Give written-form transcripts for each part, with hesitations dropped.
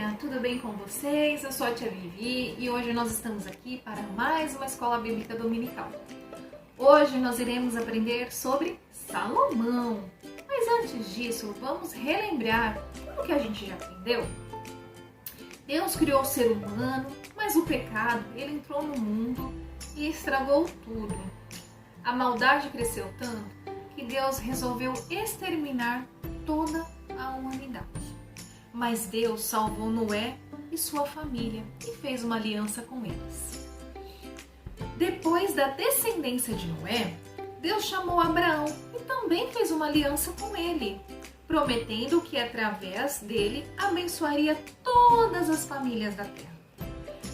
família, tudo bem com vocês? Eu sou a tia Vivi e hoje nós estamos aqui para mais uma escola bíblica dominical. Hoje nós iremos aprender sobre Salomão. Mas antes disso, vamos relembrar tudo que a gente já aprendeu. Deus criou o ser humano, mas o pecado, ele entrou no mundo e estragou tudo. A maldade cresceu tanto que Deus resolveu exterminar toda a humanidade. Mas Deus salvou Noé e sua família e fez uma aliança com eles. Depois da descendência de Noé, Deus chamou Abraão e também fez uma aliança com ele, prometendo que através dele abençoaria todas as famílias da terra.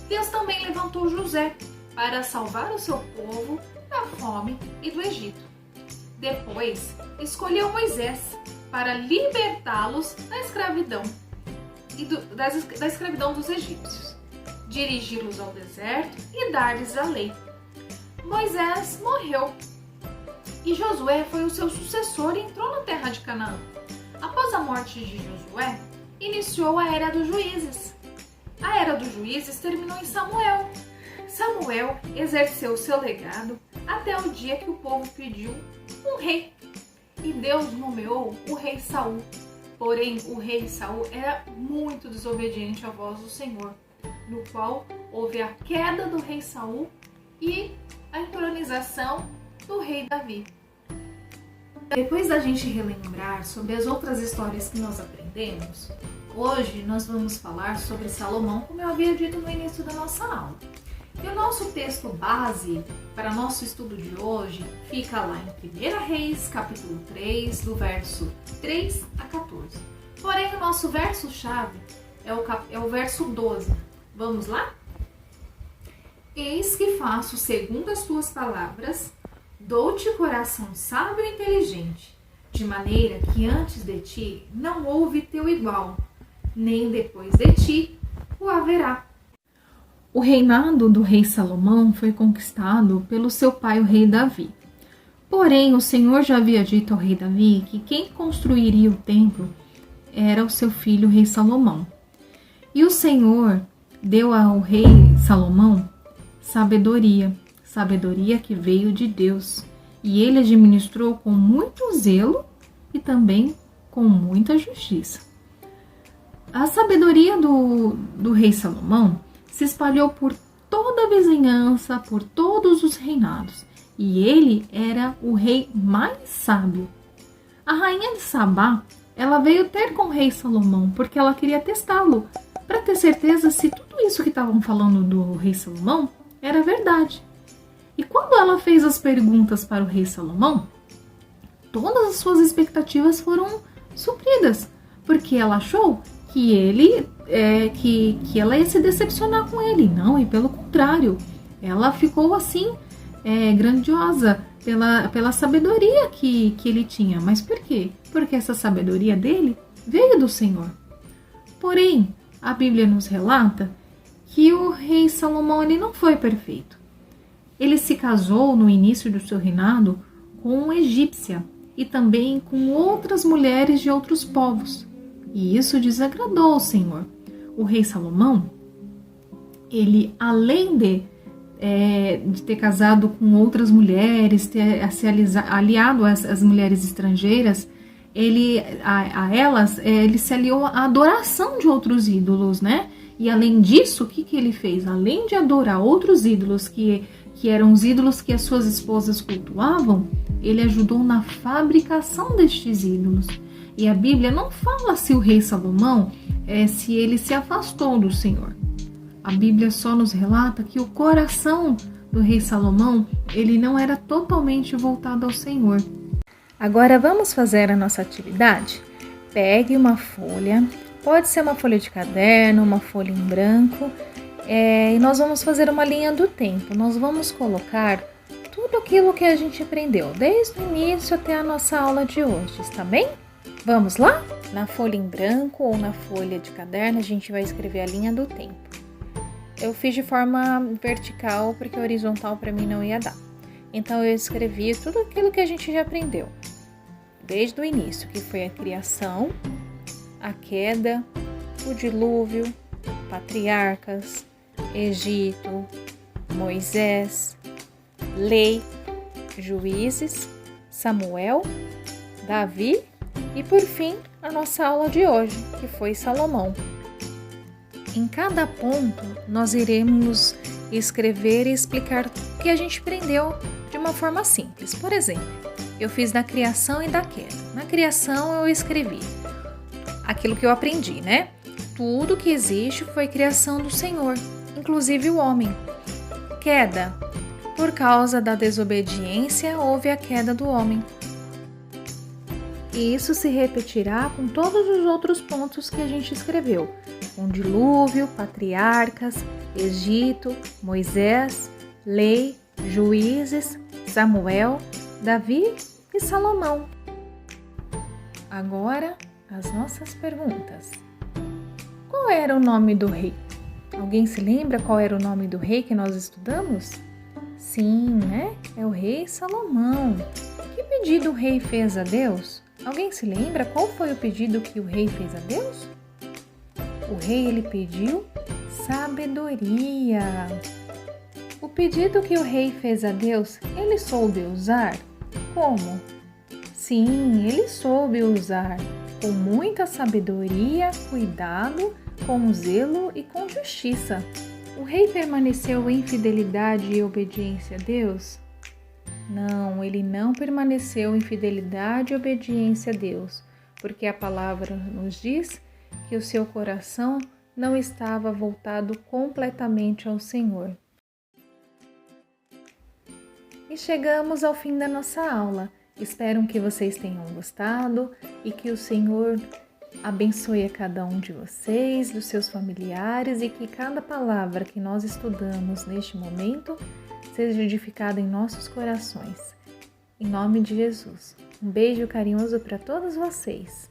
Deus também levantou José para salvar o seu povo da fome e do Egito. Depois, escolheu Moisés para libertá-los da escravidão da escravidão dos egípcios, dirigi-los ao deserto e dar-lhes a lei. Moisés morreu e Josué foi o seu sucessor e entrou na terra de Canaã. Após a morte de Josué, iniciou a Era dos Juízes. A Era dos Juízes terminou em Samuel. Samuel exerceu seu legado até o dia que o povo pediu um rei. E Deus nomeou o rei Saul. Porém, o rei Saul era muito desobediente à voz do Senhor, no qual houve a queda do rei Saul e a entronização do rei Davi. Depois da gente relembrar sobre as outras histórias que nós aprendemos, hoje nós vamos falar sobre Salomão, como eu havia dito no início da nossa aula. E o nosso texto base para nosso estudo de hoje fica lá em 1 Reis, capítulo 3, do verso 3 a 14. Porém, o nosso verso-chave é o verso 12. Vamos lá? Eis que faço segundo as tuas palavras, dou-te coração sábio e inteligente, de maneira que antes de ti não houve teu igual, nem depois de ti o haverá. O reinado do rei Salomão foi conquistado pelo seu pai, o rei Davi. Porém, o Senhor já havia dito ao rei Davi que quem construiria o templo era o seu filho, o rei Salomão. E o Senhor deu ao rei Salomão sabedoria que veio de Deus. E ele administrou com muito zelo e também com muita justiça. A sabedoria do rei Salomão se espalhou por toda a vizinhança, por todos os reinados, e ele era o rei mais sábio. A rainha de Sabá, ela veio ter com o rei Salomão, porque ela queria testá-lo, para ter certeza se tudo isso que estavam falando do rei Salomão era verdade. E quando ela fez as perguntas para o rei Salomão, todas as suas expectativas foram supridas, porque ela achou que ela ia se decepcionar com ele. Não, e pelo contrário, ela ficou assim, grandiosa pela sabedoria que ele tinha. Mas por quê? Porque essa sabedoria dele veio do Senhor. Porém, a Bíblia nos relata que o rei Salomão ele não foi perfeito. Ele se casou no início do seu reinado com uma egípcia e também com outras mulheres de outros povos. E isso desagradou ao Senhor. O rei Salomão, ele além de ter casado com outras mulheres, ter se aliado às mulheres estrangeiras, ele se aliou à adoração de outros ídolos, né? E além disso, o que ele fez? Além de adorar outros ídolos que eram os ídolos que as suas esposas cultuavam, ele ajudou na fabricação destes ídolos. E a Bíblia não fala se o rei Salomão, se ele se afastou do Senhor. A Bíblia só nos relata que o coração do rei Salomão, ele não era totalmente voltado ao Senhor. Agora vamos fazer a nossa atividade? Pegue uma folha, pode ser uma folha de caderno, uma folha em branco, e nós vamos fazer uma linha do tempo. Nós vamos colocar tudo aquilo que a gente aprendeu, desde o início até a nossa aula de hoje, está bem? Vamos lá? Na folha em branco ou na folha de caderno, a gente vai escrever a linha do tempo. Eu fiz de forma vertical porque horizontal para mim não ia dar. Então eu escrevi tudo aquilo que a gente já aprendeu. desde o início, que foi a criação, a queda, o dilúvio, patriarcas, Egito, Moisés, Lei, Juízes, Samuel, Davi e, por fim, a nossa aula de hoje, que foi Salomão. Em cada ponto, nós iremos escrever e explicar o que a gente aprendeu de uma forma simples. Por exemplo, eu fiz da criação e da queda. Na criação, eu escrevi aquilo que eu aprendi, né? Tudo que existe foi criação do Senhor, inclusive o homem. Queda. Por causa da desobediência, houve a queda do homem. E isso se repetirá com todos os outros pontos que a gente escreveu, com dilúvio, patriarcas, Egito, Moisés, Lei, Juízes, Samuel, Davi e Salomão. Agora, as nossas perguntas. Qual era o nome do rei? Alguém se lembra qual era o nome do rei que nós estudamos? Sim, né? É o rei Salomão. Que pedido o rei fez a Deus? Alguém se lembra qual foi o pedido que o rei fez a Deus? O rei, ele pediu sabedoria. O pedido que o rei fez a Deus, ele soube usar? Como? Sim, ele soube usar com muita sabedoria, cuidado, com zelo e com justiça. O rei permaneceu em fidelidade e obediência a Deus? Não, ele não permaneceu em fidelidade e obediência a Deus, porque a palavra nos diz que o seu coração não estava voltado completamente ao Senhor. E chegamos ao fim da nossa aula. Espero que vocês tenham gostado e que o Senhor abençoe a cada um de vocês, dos seus familiares, e que cada palavra que nós estudamos neste momento seja edificada em nossos corações. Em nome de Jesus. Um beijo carinhoso para todos vocês.